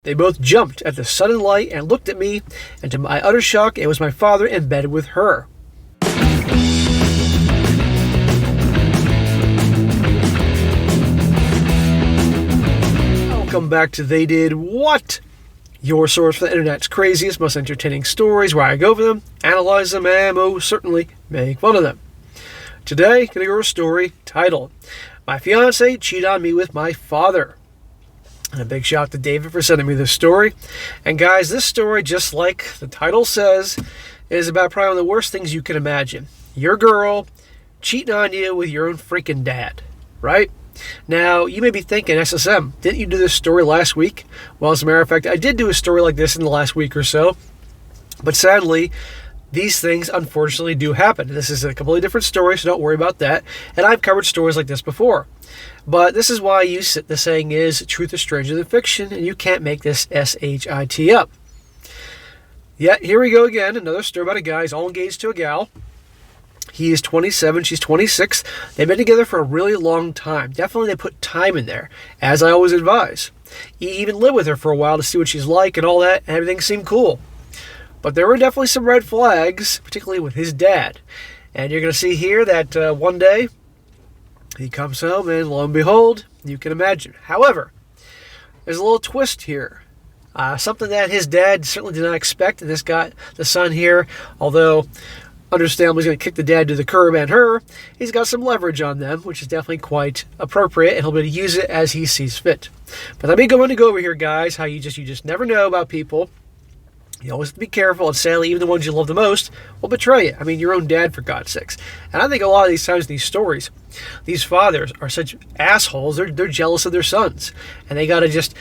They both jumped at the sudden light and looked at me, and to my utter shock, it was my father in bed with her. Welcome back to They Did What? Your source for the internet's craziest, most entertaining stories, where I go over them, analyze them, and most certainly make fun of them. Today, going to go over a story titled, My Fiancée Cheated on Me with My Father. And a big shout out to David for sending me this story. And guys, this story, just like the title says, is about probably one of the worst things you can imagine. Your girl cheating on you with your own freaking dad, right? Now, you may be thinking, SSM, didn't you do this story last week? Well, as a matter of fact, I did do a story like this in the last week or so. But sadly, these things unfortunately do happen. This is a completely different story, so don't worry about that. And I've covered stories like this before. But this is why the saying is, truth is stranger than fiction, and you can't make this S-H-I-T up. Yet, here we go again, another story about a guy who's all engaged to a gal. He is 27, she's 26. They've been together for a really long time. Definitely they put time in there, as I always advise. He even lived with her for a while to see what she's like and all that, and everything seemed cool. But there were definitely some red flags, particularly with his dad. And you're going to see here that one day, he comes home and lo and behold, you can imagine. However, there's a little twist here. Something that his dad certainly did not expect. And this got the son here, although understandably he's going to kick the dad to the curb and her, he's got some leverage on them, which is definitely quite appropriate, and he'll be able to use it as he sees fit. But let me go over here, guys, how you just never know about people. You always have to be careful, and sadly, even the ones you love the most will betray you. I mean, your own dad, for God's sakes. And I think a lot of these times in these stories, these fathers are such assholes, they're jealous of their sons. And they got to just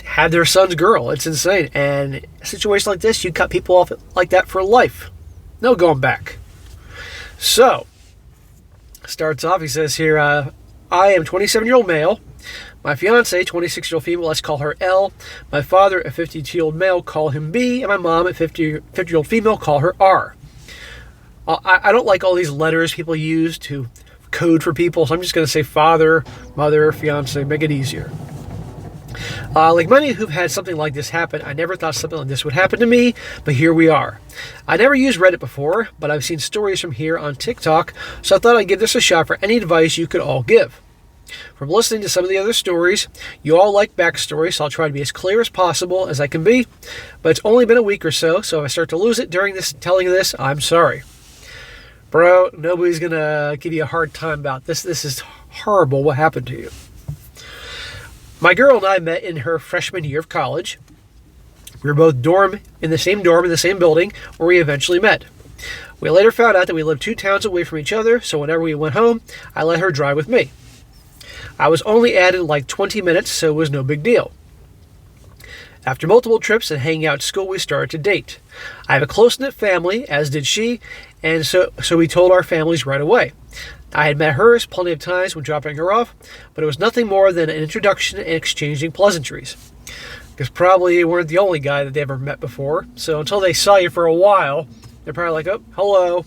have their son's girl. It's insane. And a situation like this, you cut people off like that for life. No going back. So, starts off, he says here, I am 27-year-old male. My fiancée, 26-year-old female, let's call her L. My father, a 52-year-old male, call him B. And my mom, a 50-year-old female, call her R. I don't like all these letters people use to code for people, so I'm just going to say father, mother, fiancé, make it easier. Like many who've had something like this happen, I never thought something like this would happen to me, but here we are. I never used Reddit before, but I've seen stories from here on TikTok, so I thought I'd give this a shot for any advice you could all give. From listening to some of the other stories, you all like backstory, so I'll try to be as clear as possible as I can be, but it's only been a week or so, so if I start to lose it during this telling this, I'm sorry. Bro, nobody's going to give you a hard time about this. This is horrible what happened to you. My girl and I met in her freshman year of college. We were both in the same building, where we eventually met. We later found out that we lived 2 towns away from each other, so whenever we went home, I let her drive with me. I was only added like 20 minutes, so it was no big deal. After multiple trips and hanging out at school, we started to date. I have a close-knit family, as did she, and so we told our families right away. I had met hers plenty of times when dropping her off, but it was nothing more than an introduction and exchanging pleasantries. Because probably you weren't the only guy that they ever met before, so until they saw you for a while, they're probably like, oh, hello,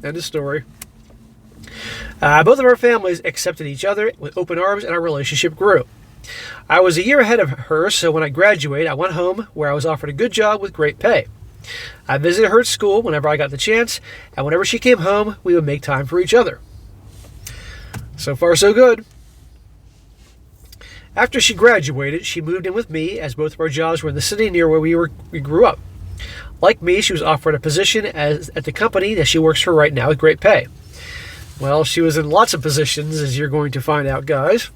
end of story. Both of our families accepted each other with open arms, and our relationship grew. I was a year ahead of her, so when I graduated, I went home where I was offered a good job with great pay. I visited her at school whenever I got the chance, and whenever she came home, we would make time for each other. So far, so good. After she graduated, she moved in with me, as both of our jobs were in the city near where we grew up. Like me, she was offered a position at the company that she works for right now with great pay. Well, she was in lots of positions, as you're going to find out, guys.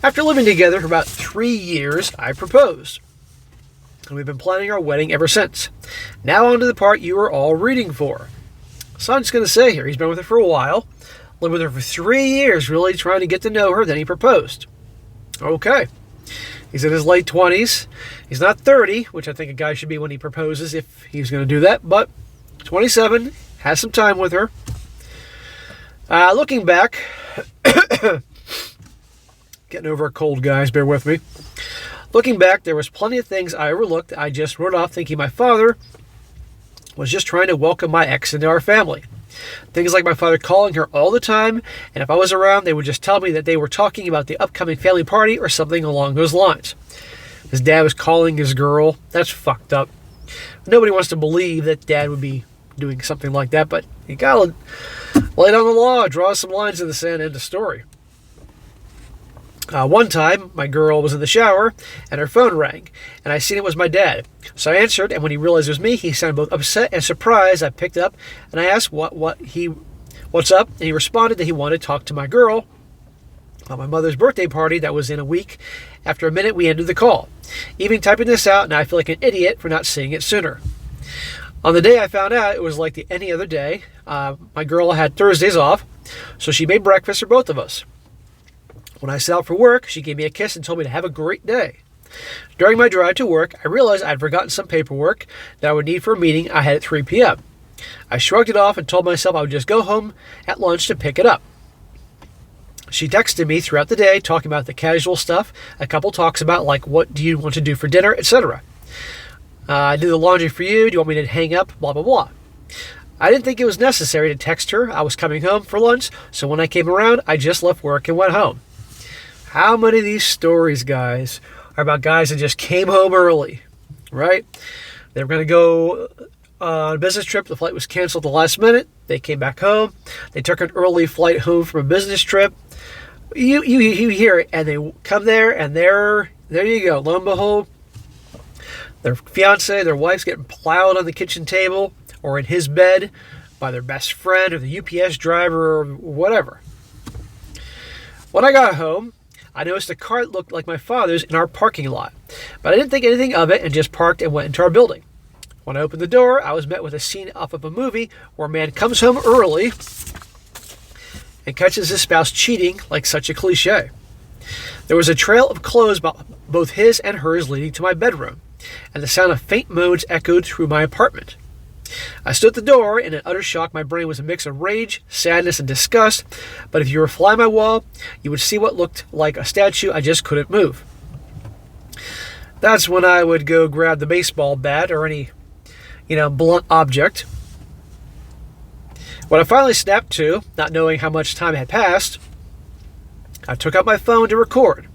After living together for about 3 years, I proposed. And we've been planning our wedding ever since. Now on to the part you are all reading for. So I'm just going to say here, he's been with her for a while, lived with her for 3 years, really trying to get to know her, then he proposed. Okay. He's in his late 20s. He's not 30, which I think a guy should be when he proposes if he's going to do that, but 27, has some time with her. Looking back, getting over a cold, guys, bear with me. Looking back, there was plenty of things I overlooked. I just wrote off thinking my father was just trying to welcome my ex into our family. Things like my father calling her all the time, and if I was around, they would just tell me that they were talking about the upcoming family party or something along those lines. His dad was calling his girl. That's fucked up. Nobody wants to believe that dad would be doing something like that, but you gotta lay down the law, draw some lines in the sand, end of story. One time, my girl was in the shower, and her phone rang, and I seen it was my dad. So I answered, and when he realized it was me, he sounded both upset and surprised. I picked up, and I asked what's up, and he responded that he wanted to talk to my girl about my mother's birthday party that was in a week. After a minute, we ended the call. Even typing this out, now I feel like an idiot for not seeing it sooner. On the day I found out, it was like any other day. My girl had Thursdays off, so she made breakfast for both of us. When I set out for work, she gave me a kiss and told me to have a great day. During my drive to work, I realized I'd forgotten some paperwork that I would need for a meeting I had at 3 p.m. I shrugged it off and told myself I would just go home at lunch to pick it up. She texted me throughout the day talking about the casual stuff, a couple talks about like what do you want to do for dinner, etc. I did the laundry for you, do you want me to hang up, blah blah blah. I didn't think it was necessary to text her. I was coming home for lunch, so when I came around, I just left work and went home. How many of these stories, guys, are about guys that just came home early, right? They were going to go on a business trip. The flight was canceled at the last minute. They came back home. They took an early flight home from a business trip. You hear it, and they come there, and there you go. Lo and behold, their fiancée, their wife's getting plowed on the kitchen table or in his bed by their best friend or the UPS driver or whatever. When I got home, I noticed a car that looked like my father's in our parking lot, but I didn't think anything of it and just parked and went into our building. When I opened the door, I was met with a scene off of a movie where a man comes home early and catches his spouse cheating like such a cliche. There was a trail of clothes, both his and hers, leading to my bedroom, and the sound of faint moans echoed through my apartment. I stood at the door in an utter shock. My brain was a mix of rage, sadness, and disgust, but if you were to fly my wall, you would see what looked like a statue I just couldn't move. That's when I would go grab the baseball bat or any, blunt object. When I finally snapped to, not knowing how much time had passed, I took out my phone to record.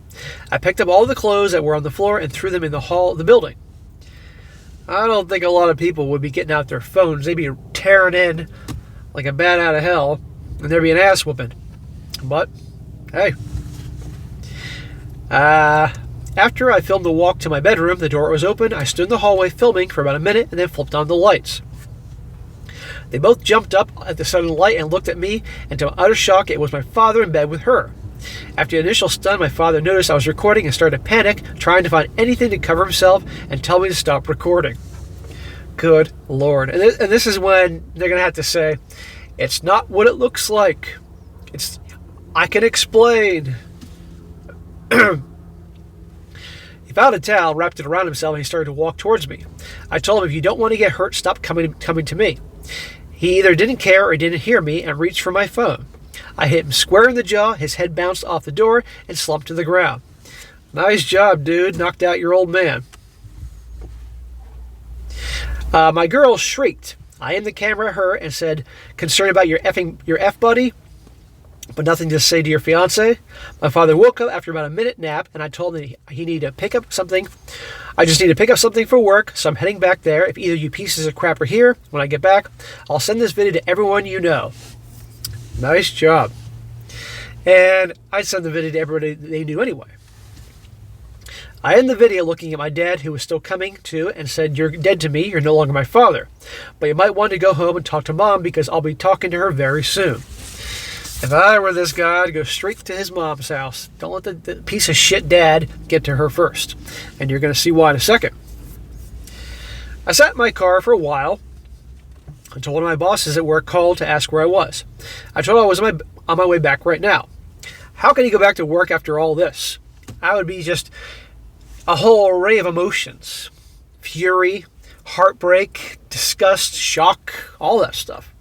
I picked up all the clothes that were on the floor and threw them in the hall of the building. I don't think a lot of people would be getting out their phones. They'd be tearing in like a bat out of hell, and there'd be an ass whooping. But, hey. After I filmed the walk to my bedroom, the door was open. I stood in the hallway filming for about a minute and then flipped on the lights. They both jumped up at the sudden light and looked at me, and to my utter shock, it was my father in bed with her. After the initial stun, my father noticed I was recording and started to panic, trying to find anything to cover himself and tell me to stop recording. Good Lord. And this is when they're going to have to say, it's not what it looks like. I can explain. He found a towel, wrapped it around himself, and he started to walk towards me. I told him, if you don't want to get hurt, stop coming to me. He either didn't care or didn't hear me and reached for my phone. I hit him square in the jaw, his head bounced off the door and slumped to the ground. Nice job, dude. Knocked out your old man. My girl shrieked. I aimed the camera at her and said, concerned about your F buddy, but nothing to say to your fiancé. My father woke up after about a minute nap, and I told him he needed to pick up something. I just need to pick up something for work, so I'm heading back there. If either you pieces of crap are here, when I get back, I'll send this video to everyone you know. Nice job. And I'd send the video to everybody they knew anyway. I ended the video looking at my dad, who was still coming to, and said, you're dead to me, you're no longer my father. But you might want to go home and talk to mom, because I'll be talking to her very soon. If I were this guy, I'd go straight to his mom's house. Don't let the piece of shit dad get to her first. And you're going to see why in a second. I sat in my car for a while until one of my bosses at work called to ask where I was. I told him I was on my way back right now. How can he go back to work after all this? I would be just a whole array of emotions. Fury, heartbreak, disgust, shock, all that stuff.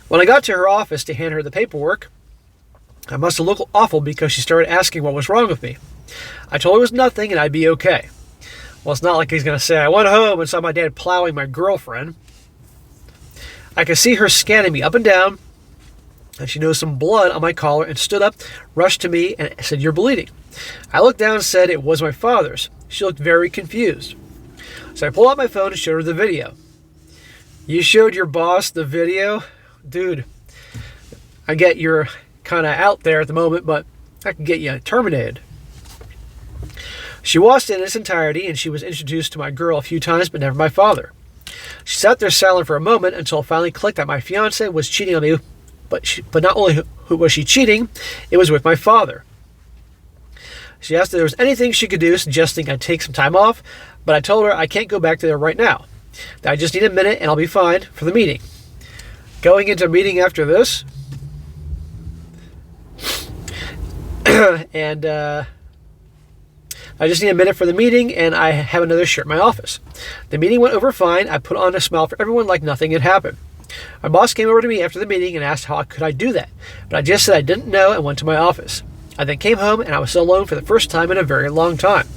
When I got to her office to hand her the paperwork, I must have looked awful because she started asking what was wrong with me. I told her it was nothing and I'd be okay. Well, it's not like he's going to say, I went home and saw my dad plowing my girlfriend. I could see her scanning me up and down, and she noticed some blood on my collar and stood up, rushed to me, and said, "You're bleeding." I looked down and said it was my father's. She looked very confused. So I pulled out my phone and showed her the video. "You showed your boss the video?" Dude, I get you're kind of out there at the moment, but I can get you terminated. She watched it in its entirety, and she was introduced to my girl a few times, but never my father. She sat there silent for a moment until it finally clicked that my fiance was cheating on me, but not only was she cheating, it was with my father. She asked if there was anything she could do, suggesting I take some time off, but I told her I can't go back to there right now, that I just need a minute and I'll be fine for the meeting. Going into a meeting after this, and I just need a minute for the meeting, and I have another shirt in my office. The meeting went over fine. I put on a smile for everyone like nothing had happened. My boss came over to me after the meeting and asked how could I do that, but I just said I didn't know and went to my office. I then came home, and I was so alone for the first time in a very long time.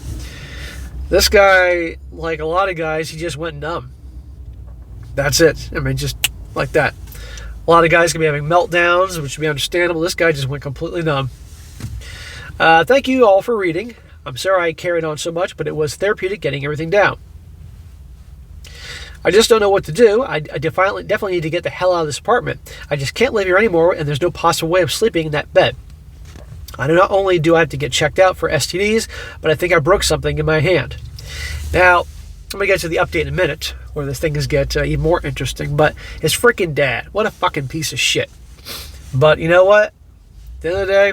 This guy, like a lot of guys, he just went numb. That's it. I mean, just like that. A lot of guys can be having meltdowns, which would be understandable. This guy just went completely numb. Thank you all for reading. I'm sorry I carried on so much, but it was therapeutic getting everything down. I just don't know what to do. I definitely need to get the hell out of this apartment. I just can't live here anymore, and there's no possible way of sleeping in that bed. Not only do I have to get checked out for STDs, but I think I broke something in my hand. Now, I'm going to get to the update in a minute, where this thing is get even more interesting, but his freaking dad, what a fucking piece of shit. But you know what? At the end of the day,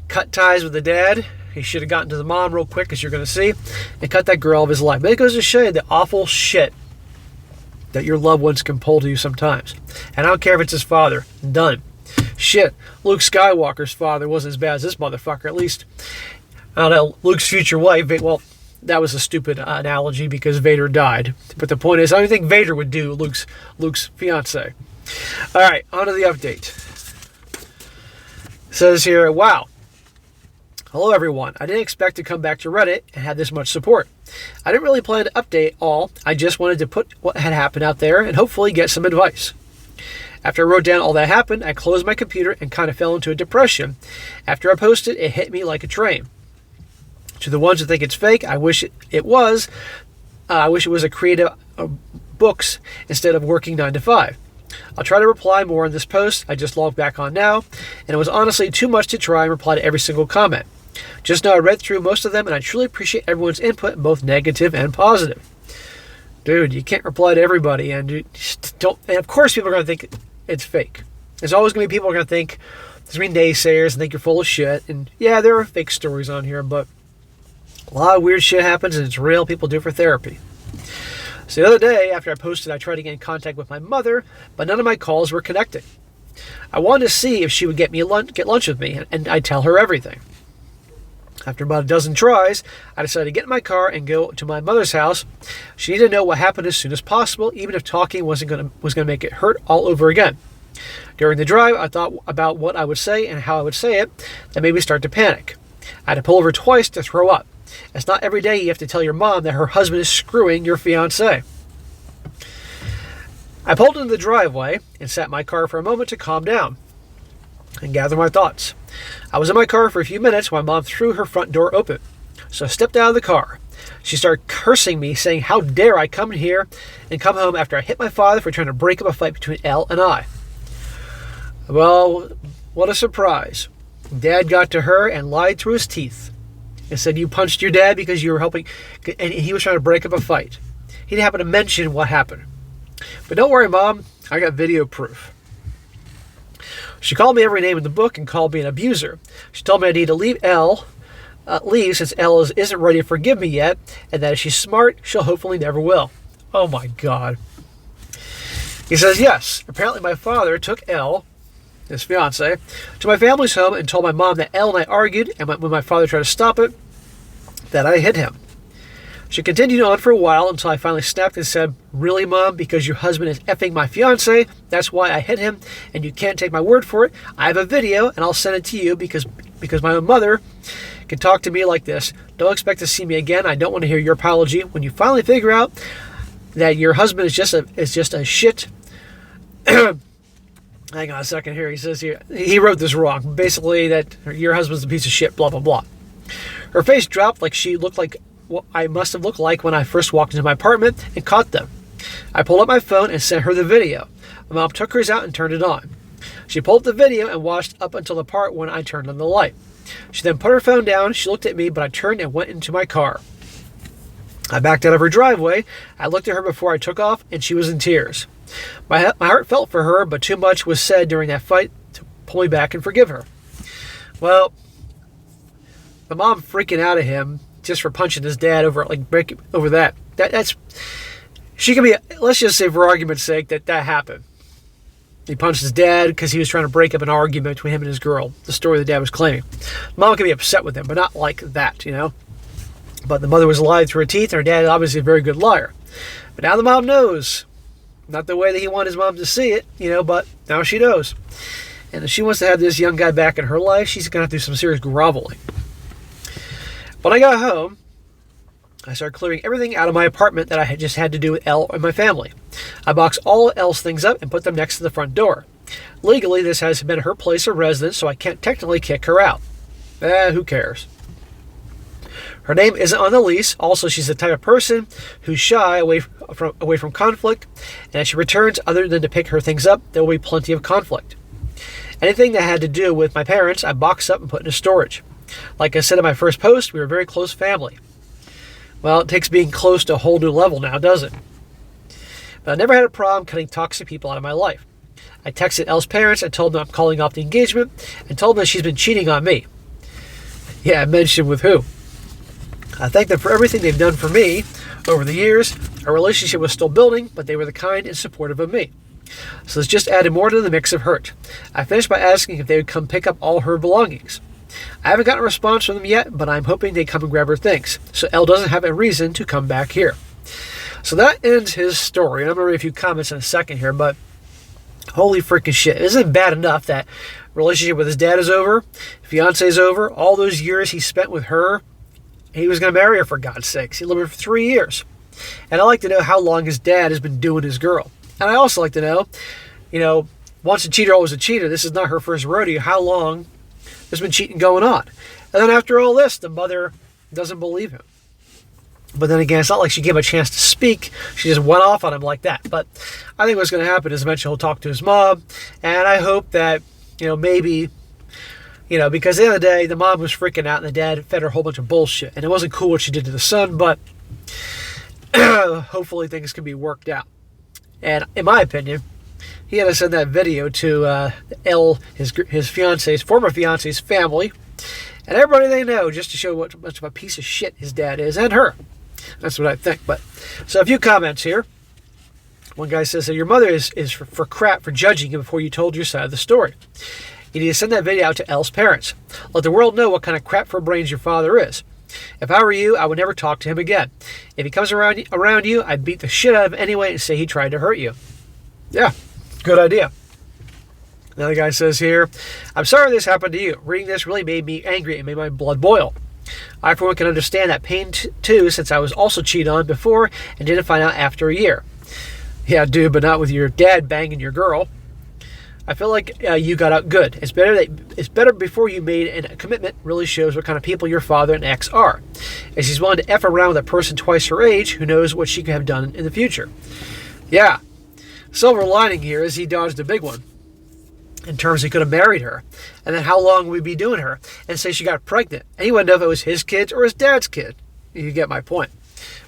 cut ties with the dad. He should have gotten to the mom real quick, as you're going to see, and cut that girl of his life. But it goes to show you the awful shit that your loved ones can pull to you sometimes. And I don't care if it's his father. Done. Shit, Luke Skywalker's father wasn't as bad as this motherfucker. At least, I don't know, Luke's future wife, well, that was a stupid analogy because Vader died. But the point is, I don't think Vader would do Luke's fiancée. All right, on to the update. It says here, wow. Hello everyone. I didn't expect to come back to Reddit and have this much support. I didn't really plan to update all. I just wanted to put what had happened out there and hopefully get some advice. After I wrote down all that happened, I closed my computer and kind of fell into a depression. After I posted, it hit me like a train. To the ones that think it's fake, I wish it was. I wish it was a creative books instead of working 9 to 5. I'll try to reply more on this post I just logged back on now, and it was honestly too much to try and reply to every single comment. Just know I read through most of them, and I truly appreciate everyone's input, both negative and positive. Dude, you can't reply to everybody, and you just don't. And of course, people are going to think it's fake. There's always going to be people who are going to think there's going to be naysayers and think you're full of shit. And yeah, there are fake stories on here, but a lot of weird shit happens, and it's real. People do it for therapy. So the other day, after I posted, I tried to get in contact with my mother, but none of my calls were connecting. I wanted to see if she would get lunch with me, and I'd tell her everything. After about a dozen tries, I decided to get in my car and go to my mother's house. She needed to know what happened as soon as possible, even if talking was going to make it hurt all over again. During the drive, I thought about what I would say and how I would say it. That made me start to panic. I had to pull over twice to throw up. It's not every day you have to tell your mom that her husband is screwing your fiancé. I pulled into the driveway and sat in my car for a moment to calm down and gather my thoughts. I was in my car for a few minutes when my mom threw her front door open. So I stepped out of the car. She started cursing me, saying, "How dare I come here and come home after I hit my father for trying to break up a fight between Elle and I." Well, what a surprise. Dad got to her and lied through his teeth and said you punched your dad because you were helping, and he was trying to break up a fight. He didn't happen to mention what happened. But don't worry, Mom, I got video proof. She called me every name in the book and called me an abuser. She told me I need to leave since Elle isn't ready to forgive me yet, and that if she's smart, she'll hopefully never will. Oh my God. He says, yes, apparently my father took Elle, his fiancée, to my family's home and told my mom that Elle and I argued, and when my father tried to stop it, that I hit him. She continued on for a while until I finally snapped and said, "Really, Mom? Because your husband is effing my fiancé, that's why I hit him, and you can't take my word for it. I have a video, and I'll send it to you because my own mother can talk to me like this. Don't expect to see me again. I don't want to hear your apology. When you finally figure out that your husband is just a shit Hang on a second here. He says here, he wrote this wrong. Basically, that your husband's a piece of shit, blah, blah, blah. Her face dropped like she looked like what I must have looked like when I first walked into my apartment and caught them. I pulled up my phone and sent her the video. My mom took hers out and turned it on. She pulled up the video and watched up until the part when I turned on the light. She then put her phone down. She looked at me, but I turned and went into my car. I backed out of her driveway. I looked at her before I took off, and she was in tears. My heart felt for her, but too much was said during that fight to pull me back and forgive her. Well, the mom freaking out at him just for punching his dad over that. That's she can be. Let's just say, for argument's sake, that happened. He punched his dad because he was trying to break up an argument between him and his girl. The story the dad was claiming. Mom can be upset with him, but not like that, you know. But the mother was lied through her teeth, and her dad obviously a very good liar. But now the mom knows. Not the way that he wanted his mom to see it, you know, but now she knows. And if she wants to have this young guy back in her life, she's going to have to do some serious groveling. When I got home, I started clearing everything out of my apartment that I had just had to do with Elle and my family. I boxed all Elle's things up and put them next to the front door. Legally, this has been her place of residence, so I can't technically kick her out. Who cares? Her name isn't on the lease. Also, she's the type of person who's shy away from conflict. And as she returns, other than to pick her things up, there will be plenty of conflict. Anything that had to do with my parents, I boxed up and put into storage. Like I said in my first post, we were a very close family. Well, it takes being close to a whole new level now, doesn't it? But I never had a problem cutting toxic people out of my life. I texted Elle's parents and told them I'm calling off the engagement and told them that she's been cheating on me. Yeah, I mentioned with who. I thank them for everything they've done for me over the years. Our relationship was still building, but they were the kind and supportive of me. So this just added more to the mix of hurt. I finished by asking if they would come pick up all her belongings. I haven't gotten a response from them yet, but I'm hoping they come and grab her things, so Elle doesn't have a reason to come back here. So that ends his story. And I'm going to read a few comments in a second here, but holy freaking shit. Isn't it bad enough that relationship with his dad is over, fiancé is over, all those years he spent with her, he was going to marry her, for God's sakes. He lived with her for 3 years. And I'd like to know how long his dad has been doing his girl. And I also like to know, once a cheater, always a cheater. This is not her first rodeo. How long there's been cheating going on? And then after all this, the mother doesn't believe him. But then again, it's not like she gave him a chance to speak. She just went off on him like that. But I think what's going to happen is eventually he'll talk to his mom. And I hope that, maybe... because at the end of the day, the mom was freaking out and the dad fed her a whole bunch of bullshit. And it wasn't cool what she did to the son, but hopefully things can be worked out. And in my opinion, he had to send that video to Elle, his former fiance's family, and everybody they know, just to show what much of a piece of shit his dad is, and her. That's what I think. But so a few comments here. One guy says that your mother is for crap for judging you before you told your side of the story. You need to send that video out to Elle's parents. Let the world know what kind of crap for brains your father is. If I were you, I would never talk to him again. If he comes around you, I'd beat the shit out of him anyway and say he tried to hurt you. Yeah, good idea. Another guy says here, I'm sorry this happened to you. Reading this really made me angry and made my blood boil. I, for one, can understand that pain too, since I was also cheated on before and didn't find out after a year. Yeah, dude, but not with your dad banging your girl. I feel like you got out good. It's better before you made a commitment. Really shows what kind of people your father and ex are. As she's willing to F around with a person twice her age, who knows what she could have done in the future. Yeah. Silver lining here is he dodged a big one. In terms he could have married her. And then how long would we be doing her? And say she got pregnant. And he wouldn't know if it was his kids or his dad's kid. You get my point.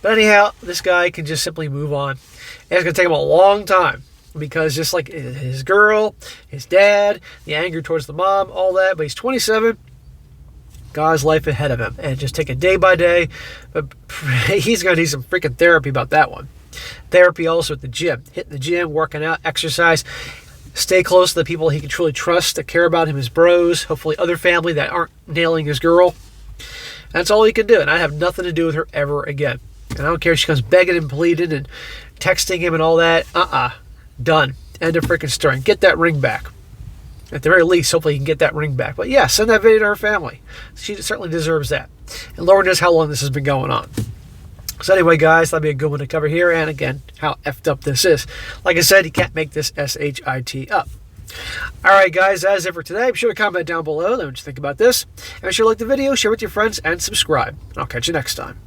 But anyhow, this guy can just simply move on. And it's going to take him a long time. Because just like his girl, his dad, the anger towards the mom, all that. But he's 27. Got his life ahead of him. And just take it day by day. But he's going to need some freaking therapy about that one. Therapy also at the gym. Hitting the gym, working out, exercise. Stay close to the people he can truly trust, that care about him, his bros. Hopefully other family that aren't nailing his girl. That's all he can do. And I have nothing to do with her ever again. And I don't care if she comes begging and pleading and texting him and all that. Done. End of freaking story. And get that ring back. At the very least, hopefully he can get that ring back. But yeah, send that video to her family. She certainly deserves that. And Lord knows how long this has been going on. So anyway, guys, that'd be a good one to cover here. And again, how effed up this is. Like I said, you can't make this SHIT up. Alright guys, that is it for today. Be sure to comment down below, let me know what you think about this. And be sure to like the video, share with your friends, and subscribe. I'll catch you next time.